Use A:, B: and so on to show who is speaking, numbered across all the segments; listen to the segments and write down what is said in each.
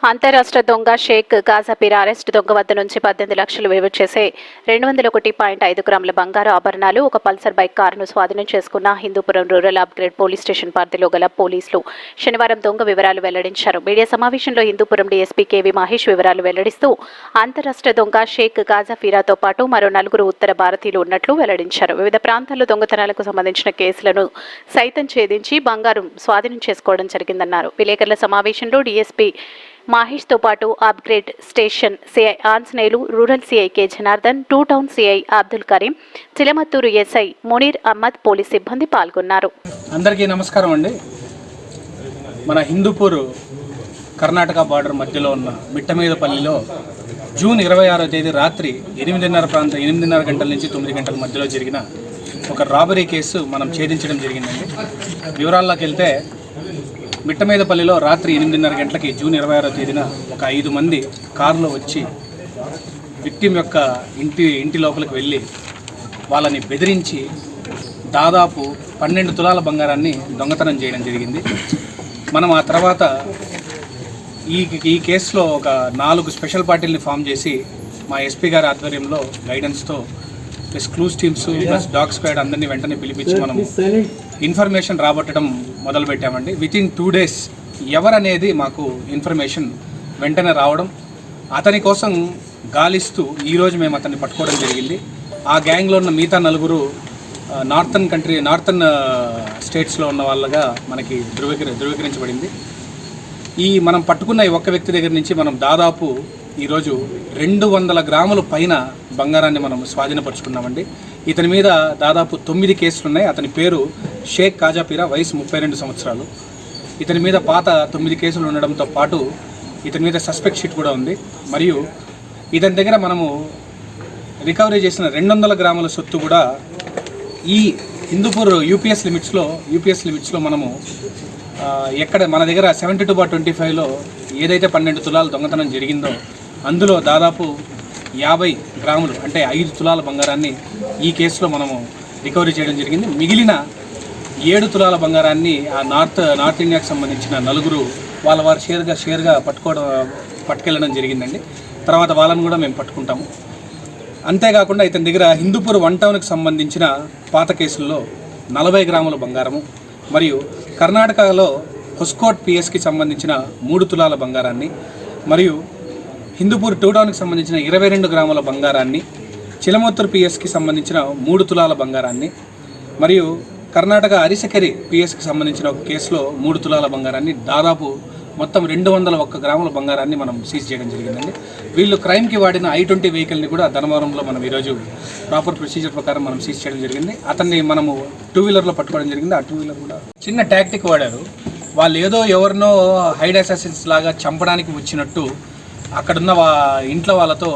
A: అంతరాష్ట్ర దొంగ షేక్ గాజాపీర్ అరెస్ట్ దొంగ వద్ద నుంచి 18 లక్షలు విలువ చేసే 201.5 గ్రాముల బంగారు ఆభరణాలు, ఒక పల్సర్ బైక్ కారును స్వాధీనం చేసుకున్న Hindupuram rural upgrade police station పరిధిలో గల పోలీసులు శనివారం దొంగ వివరాలు వెల్లడించారు. మీడియా సమావేశంలో హిందూపురం డీఎస్పీ కేవీ మహేష్ వివరాలు వెల్లడిస్తూ అంతరాష్ట్ర దొంగ షేక్ గాజాపీరాతో పాటు మరో 4 ఉత్తర భారతీయులు ఉన్నట్లు వెల్లడించారు. వివిధ ప్రాంతాల్లో దొంగతనాలకు సంబంధించిన కేసులను సైతం ఛేదించి బంగారు స్వాధీనం చేసుకోవడం జరిగిందన్నారు. విలేకరుల సమావేశంలో డీఎస్పీ మహేష్తో పాటు upgrade station CI Anjaneyulu, rural CI K Janardhan, 2 town CI Abdul Karim, Chilamathur SI Munir Ahmed, police సిబ్బంది పాల్గొన్నారు.
B: అందరికీ నమస్కారం అండి. మన హిందూపూర్ కర్ణాటక బార్డర్ మధ్యలో ఉన్న మిట్టమీదపల్లిలో జూన్ 26వ తేదీ రాత్రి 8:30 గంటల నుంచి 9 గంటల మధ్యలో జరిగిన ఒక రాబరీ కేసు మనం ఛేదించడం జరిగిందండి. వివరాల్లోకి వెళ్తే మిట్టమీదపల్లిలో రాత్రి 8:30 గంటలకి జూన్ 26వ తేదీన ఒక 5 మంది కారులో వచ్చి విక్టిమ్ యొక్క ఇంటి లోపలికి వెళ్ళి వాళ్ళని బెదిరించి దాదాపు 12 తులాల బంగారాన్ని దొంగతనం చేయడం జరిగింది. మనం ఆ తర్వాత ఈ కేసులో ఒక 4 స్పెషల్ పార్టీలని ఫామ్ చేసి మా ఎస్పీ గారి ఆధ్వర్యంలో గైడెన్స్తో plus clues teams plus dog squad అందరినీ వెంటనే పిలిపించి మనం ఇన్ఫర్మేషన్ రాబట్టడం మొదలుపెట్టామండి. వితిన్ 2 డేస్ ఎవరనేది మాకు ఇన్ఫర్మేషన్ వెంటనే రావడం, అతని కోసం గాలిస్తూ ఈరోజు మేము అతన్ని పట్టుకోవడం జరిగింది. ఆ గ్యాంగ్లో ఉన్న మిగతా 4 నార్థన్ స్టేట్స్లో ఉన్న వాళ్ళగా మనకి ధృవీకరించబడింది. మనం పట్టుకున్న ఈ ఒక్క వ్యక్తి దగ్గర నుంచి మనం దాదాపు ఈరోజు 200 గ్రాముల పైన బంగారాన్ని మనం స్వాధీనపరుచుకున్నామండి. ఇతని మీద దాదాపు 9 కేసులు ఉన్నాయి. అతని పేరు షేక్ గాజాపీరా, వయసు 32 సంవత్సరాలు. ఇతని మీద పాత 9 కేసులు ఉండడంతో పాటు ఇతని మీద సస్పెక్ట్ షీట్ కూడా ఉంది. మరియు ఇతని దగ్గర మనము రికవరీ చేసిన 200 గ్రాముల సొత్తు కూడా ఈ హిందూపూర్ యూపీఎస్ లిమిట్స్లో మనము ఎక్కడ మన దగ్గర 72/25లో ఏదైతే 12 తులాలు దొంగతనం జరిగిందో అందులో దాదాపు 50 గ్రాములు అంటే 5 తులాల బంగారాన్ని ఈ కేసులో మనము రికవరీ చేయడం జరిగింది. మిగిలిన 7 తులాల బంగారాన్ని ఆ నార్త్ ఇండియాకి సంబంధించిన 4 వారు షేర్గా పట్టుకెళ్ళడం జరిగిందండి. తర్వాత వాళ్ళని కూడా మేము పట్టుకుంటాము. అంతేకాకుండా ఇతని దగ్గర హిందూపూర్ 1 టౌన్కి సంబంధించిన పాత కేసుల్లో 40 గ్రాముల బంగారము మరియు కర్ణాటకలో హొస్కోట్ పిఎస్కి సంబంధించిన 3 తులాల బంగారాన్ని మరియు హిందూపూర్ 2 టౌన్కి సంబంధించిన 22 గ్రాముల బంగారాన్ని, చిలమత్తూరు పిఎస్కి సంబంధించిన 3 తులాల బంగారాన్ని మరియు కర్ణాటక అరిసెకరి పిఎస్కి సంబంధించిన ఒక కేసులో 3 తులాల బంగారాన్ని, దాదాపు మొత్తం 201 గ్రాముల బంగారాన్ని మనం సీజ్ చేయడం జరిగిందండి. వీళ్ళు క్రైమ్కి వాడిన I-20 వెహికల్ని కూడా ధర్మవరంలో మనం ఈరోజు ప్రాపర్ ప్రొసీజర్ ప్రకారం మనం సీజ్ చేయడం జరిగింది. అతన్ని మనము 2 వీలర్లో పట్టుకోవడం జరిగింది. ఆ 2 వీలర్ కూడా చిన్న టాక్టిక్ వాడారు. వాళ్ళు ఏదో ఎవరినో హైడ్ అసాసిన్స్ లాగా చంపడానికి వచ్చినట్టు అక్కడున్న ఇంట్లో వాళ్ళతో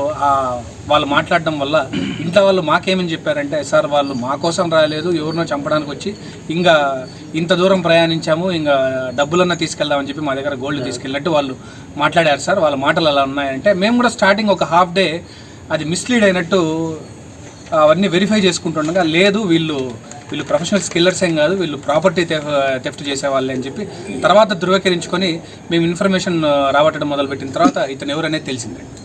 B: వాళ్ళు మాట్లాడడం వల్ల ఇంట్లో వాళ్ళు మాకేమని చెప్పారంటే, సార్ వాళ్ళు మా కోసం రాలేదు, ఎవరినో చంపడానికి వచ్చి ఇంకా ఇంత దూరం ప్రయాణించాము, ఇంకా డబ్బులన్నా తీసుకెళ్దామని చెప్పి మా దగ్గర గోల్డ్ తీసుకెళ్ళినట్టు వాళ్ళు మాట్లాడారు సార్. వాళ్ళ మాటలు అలా ఉన్నాయంటే మేము కూడా స్టార్టింగ్ ఒక హాఫ్ డే అది మిస్లీడ్ అయినట్టు అవన్నీ వెరిఫై చేసుకుంటుండగా, లేదు వీళ్ళు ప్రొఫెషనల్ స్కిల్లర్స్ ఏం కాదు, వీళ్ళు ప్రాపర్టీ థెఫ్ట్ చేసేవాళ్ళే అని చెప్పి తర్వాత ధృవీకరించుకొని మేము ఇన్ఫర్మేషన్ రాబట్టడం మొదలుపెట్టిన తర్వాత ఇతను ఎవరనేది తెలిసిందండి.